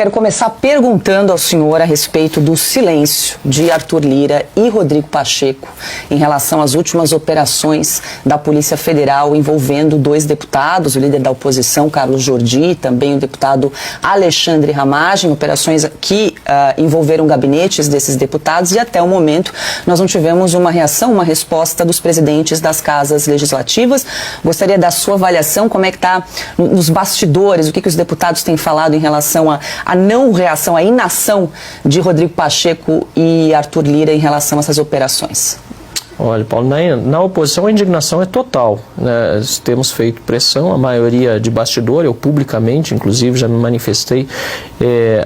Quero começar perguntando ao senhor a respeito do silêncio de Arthur Lira e Rodrigo Pacheco em relação às últimas operações da Polícia Federal envolvendo dois deputados, o líder da oposição, Carlos Jordi, e também o deputado Alexandre Ramagem, operações que envolveram gabinetes desses deputados, e até o momento nós não tivemos uma reação, uma resposta dos presidentes das casas legislativas. Gostaria da sua avaliação, como é que está nos bastidores, o que os deputados têm falado em relação a não reação, a inação de Rodrigo Pacheco e Arthur Lira em relação a essas operações? Olha, Paulo, na oposição a indignação é total, né? Temos feito pressão, a maioria de bastidor, eu publicamente, inclusive, já me manifestei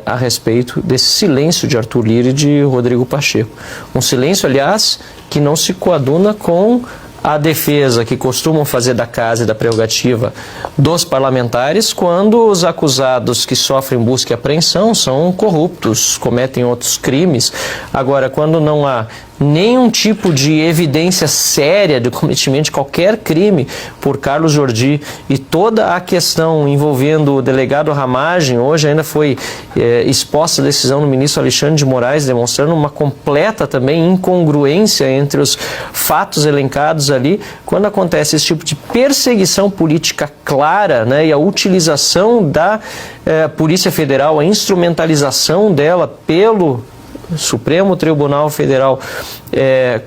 a respeito desse silêncio de Arthur Lira e de Rodrigo Pacheco. Um silêncio, aliás, que não se coaduna com a defesa que costumam fazer da casa e da prerrogativa dos parlamentares quando os acusados que sofrem busca e apreensão são corruptos, cometem outros crimes. Agora, quando não há nenhum tipo de evidência séria de cometimento de qualquer crime por Carlos Jordi e toda a questão envolvendo o delegado Ramagem, hoje ainda foi exposta a decisão do ministro Alexandre de Moraes, demonstrando uma completa também incongruência entre os fatos elencados ali, quando acontece esse tipo de perseguição política clara, né, e a utilização da Polícia Federal, a instrumentalização dela pelo Supremo Tribunal Federal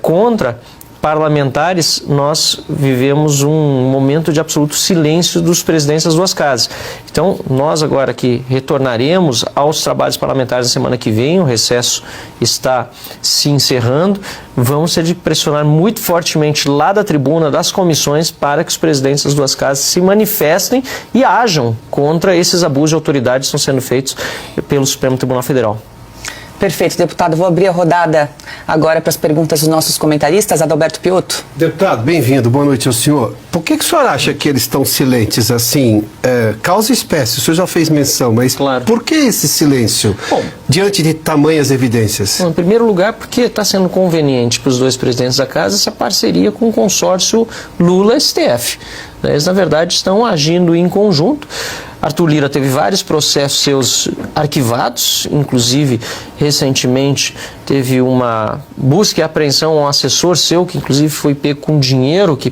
contra parlamentares, nós vivemos um momento de absoluto silêncio dos presidentes das duas casas. Então, nós agora que retornaremos aos trabalhos parlamentares na semana que vem, o recesso está se encerrando, vamos ter de pressionar muito fortemente lá da tribuna das comissões para que os presidentes das duas casas se manifestem e ajam contra esses abusos de autoridade que estão sendo feitos pelo Supremo Tribunal Federal. Perfeito, deputado. Vou abrir a rodada agora para as perguntas dos nossos comentaristas. Adalberto Piotto. Deputado, bem-vindo. Boa noite ao senhor. Por que o senhor acha que eles estão silentes assim? Causa espécie, o senhor já fez menção, mas claro, por que esse silêncio diante de tamanhas evidências? Bom, em primeiro lugar, porque está sendo conveniente para os dois presidentes da casa essa parceria com o consórcio Lula-STF. Eles, na verdade, estão agindo em conjunto. Arthur Lira teve vários processos seus arquivados, inclusive, recentemente, teve uma busca e apreensão a um assessor seu, que inclusive foi pego com dinheiro, que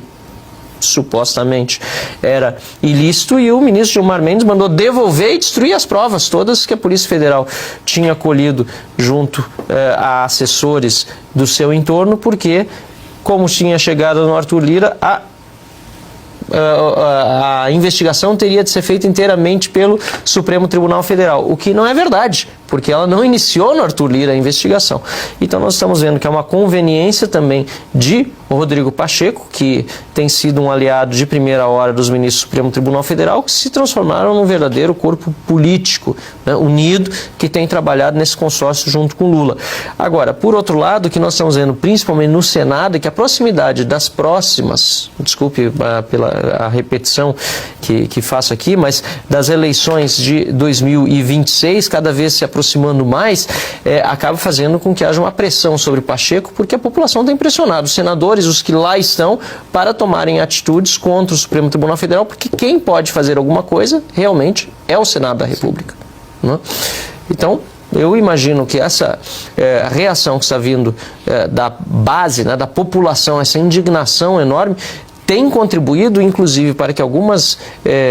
supostamente era ilícito, e o ministro Gilmar Mendes mandou devolver e destruir as provas todas que a Polícia Federal tinha colhido junto a assessores do seu entorno, porque, como tinha chegado no Arthur Lira, a investigação teria de ser feita inteiramente pelo Supremo Tribunal Federal, o que não é verdade, porque ela não iniciou no Arthur Lira a investigação. Então nós estamos vendo que é uma conveniência também de Rodrigo Pacheco, que tem sido um aliado de primeira hora dos ministros do Supremo Tribunal Federal, que se transformaram num verdadeiro corpo político, né, unido, que tem trabalhado nesse consórcio junto com Lula. Agora, por outro lado, o que nós estamos vendo principalmente no Senado é que a proximidade das próximas, desculpe pela a repetição que faço aqui, mas das eleições de 2026, cada vez se aproximando mais, acaba fazendo com que haja uma pressão sobre Pacheco, porque a população tem pressionado os senadores, os que lá estão, para tomarem atitudes contra o Supremo Tribunal Federal, porque quem pode fazer alguma coisa realmente é o Senado da República, né? Então, eu imagino que essa reação que está vindo da base, né, da população, essa indignação enorme, tem contribuído, inclusive, para que algumas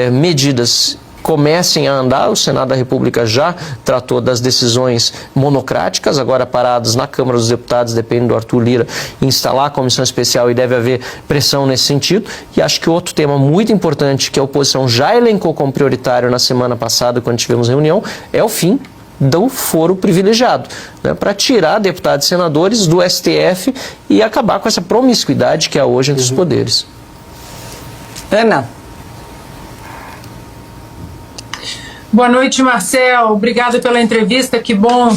medidas comecem a andar. O Senado da República já tratou das decisões monocráticas, agora paradas na Câmara dos Deputados, depende do Arthur Lira instalar a comissão especial, e deve haver pressão nesse sentido. E acho que outro tema muito importante que a oposição já elencou como prioritário na semana passada, quando tivemos reunião, é o fim do foro privilegiado, né, para tirar deputados e senadores do STF e acabar com essa promiscuidade que há hoje entre os poderes. Ana. Boa noite, Marcel. Obrigada pela entrevista. Que bom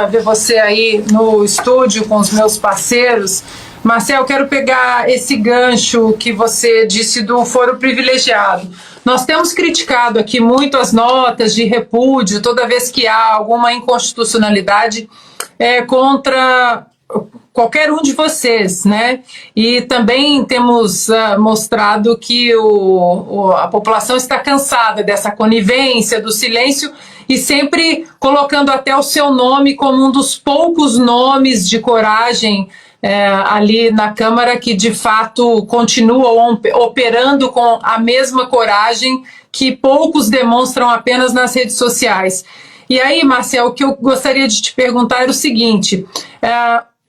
ver você aí no estúdio com os meus parceiros. Marcel, quero pegar esse gancho que você disse do foro privilegiado. Nós temos criticado aqui muito as notas de repúdio toda vez que há alguma inconstitucionalidade contra qualquer um de vocês, né? E também temos mostrado que a população está cansada dessa conivência, do silêncio, e sempre colocando até o seu nome como um dos poucos nomes de coragem ali na Câmara que de fato continuam operando com a mesma coragem que poucos demonstram apenas nas redes sociais. E aí, Marcel, o que eu gostaria de te perguntar era o seguinte,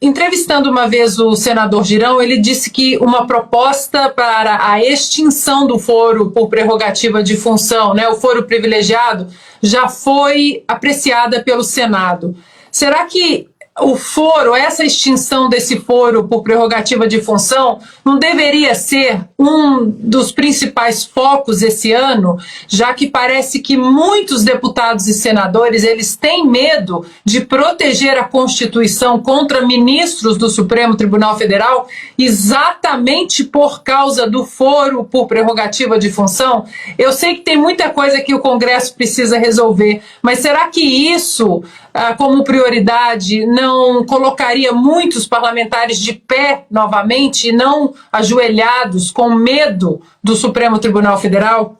entrevistando uma vez o senador Girão, ele disse que uma proposta para a extinção do foro por prerrogativa de função, né, o foro privilegiado, já foi apreciada pelo Senado. Será que o foro, essa extinção desse foro por prerrogativa de função, não deveria ser um dos principais focos esse ano, já que parece que muitos deputados e senadores eles têm medo de proteger a Constituição contra ministros do Supremo Tribunal Federal exatamente por causa do foro por prerrogativa de função? Eu sei que tem muita coisa que o Congresso precisa resolver, mas será que isso, como prioridade, não colocaria muitos parlamentares de pé novamente e não ajoelhados com medo do Supremo Tribunal Federal?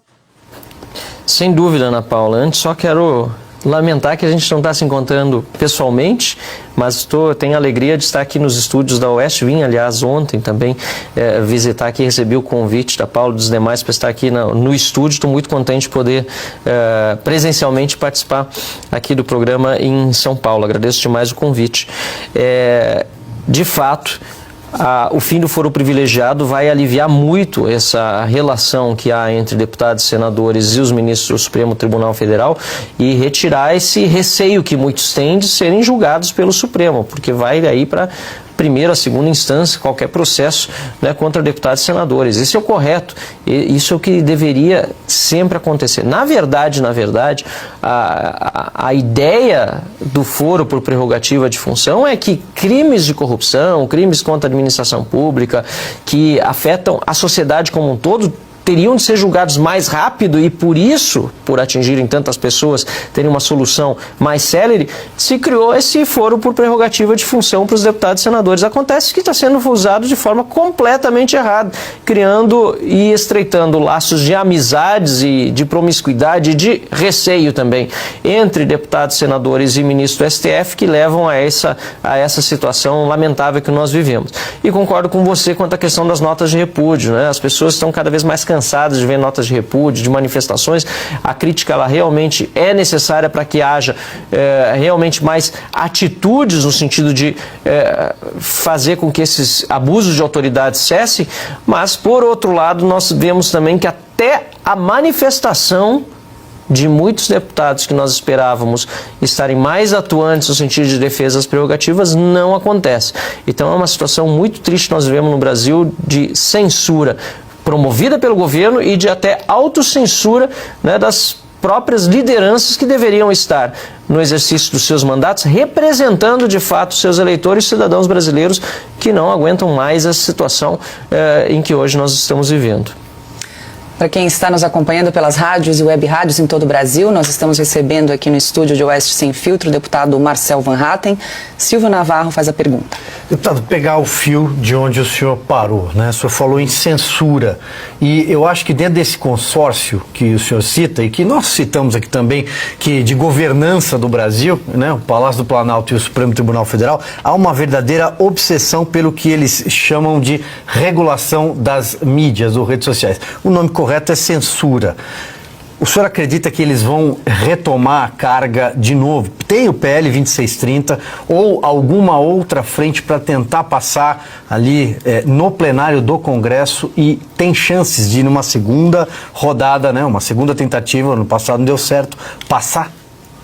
Sem dúvida, Ana Paula. Antes só quero lamentar que a gente não está se encontrando pessoalmente, mas tenho a alegria de estar aqui nos estúdios da Oeste. Vim, aliás, ontem também visitar aqui, recebi o convite da Paula e dos demais para estar aqui no estúdio. Estou muito contente de poder presencialmente participar aqui do programa em São Paulo. Agradeço demais o convite. De fato, o fim do foro privilegiado vai aliviar muito essa relação que há entre deputados e senadores e os ministros do Supremo Tribunal Federal e retirar esse receio que muitos têm de serem julgados pelo Supremo, porque vai aí para primeira, segunda instância, qualquer processo, né, contra deputados e senadores. Isso é o correto, isso é o que deveria sempre acontecer. Na verdade, a ideia do foro por prerrogativa de função é que crimes de corrupção, crimes contra a administração pública, que afetam a sociedade como um todo, teriam de ser julgados mais rápido e por isso, por atingirem tantas pessoas, terem uma solução mais célere, se criou esse foro por prerrogativa de função para os deputados e senadores. Acontece que está sendo usado de forma completamente errada, criando e estreitando laços de amizades e de promiscuidade e de receio também entre deputados, senadores e ministros do STF que levam a essa situação lamentável que nós vivemos. E concordo com você quanto à questão das notas de repúdio, né? As pessoas estão cada vez mais cansadas de ver notas de repúdio, de manifestações. A crítica ela realmente é necessária para que haja realmente mais atitudes no sentido de fazer com que esses abusos de autoridade cessem, mas por outro lado nós vemos também que até a manifestação de muitos deputados que nós esperávamos estarem mais atuantes no sentido de defesa das prerrogativas não acontece. Então é uma situação muito triste que nós vivemos no Brasil de censura promovida pelo governo e de até autocensura, né, das próprias lideranças que deveriam estar no exercício dos seus mandatos, representando de fato seus eleitores e cidadãos brasileiros que não aguentam mais essa situação em que hoje nós estamos vivendo. Para quem está nos acompanhando pelas rádios e web rádios em todo o Brasil, nós estamos recebendo aqui no estúdio de Oeste Sem Filtro o deputado Marcel Van Hatten. Silvio Navarro faz a pergunta. Deputado, pegar o fio de onde o senhor parou, né? O senhor falou em censura e eu acho que dentro desse consórcio que o senhor cita e que nós citamos aqui também, que de governança do Brasil, né? O Palácio do Planalto e o Supremo Tribunal Federal, há uma verdadeira obsessão pelo que eles chamam de regulação das mídias ou redes sociais. O nome correto é censura. O senhor acredita que eles vão retomar a carga de novo? Tem o PL 2630 ou alguma outra frente para tentar passar ali no plenário do Congresso e tem chances de, numa segunda rodada, né, uma segunda tentativa, no passado não deu certo, passar?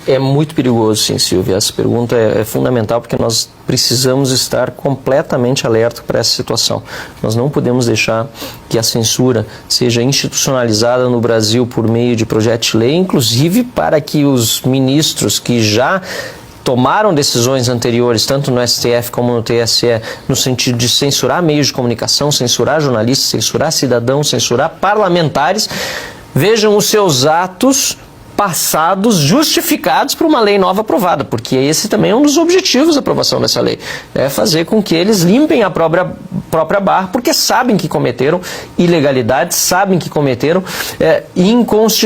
É muito perigoso, sim, Silvia. Essa pergunta é fundamental porque nós precisamos estar completamente alerta para essa situação. Nós não podemos deixar que a censura seja institucionalizada no Brasil por meio de projeto de lei, inclusive para que os ministros que já tomaram decisões anteriores, tanto no STF como no TSE, no sentido de censurar meios de comunicação, censurar jornalistas, censurar cidadãos, censurar parlamentares, vejam os seus atos passados justificados por uma lei nova aprovada, porque esse também é um dos objetivos da aprovação dessa lei, é fazer com que eles limpem a própria barra, porque sabem que cometeram ilegalidades, sabem que cometeram inconstitucionalidade.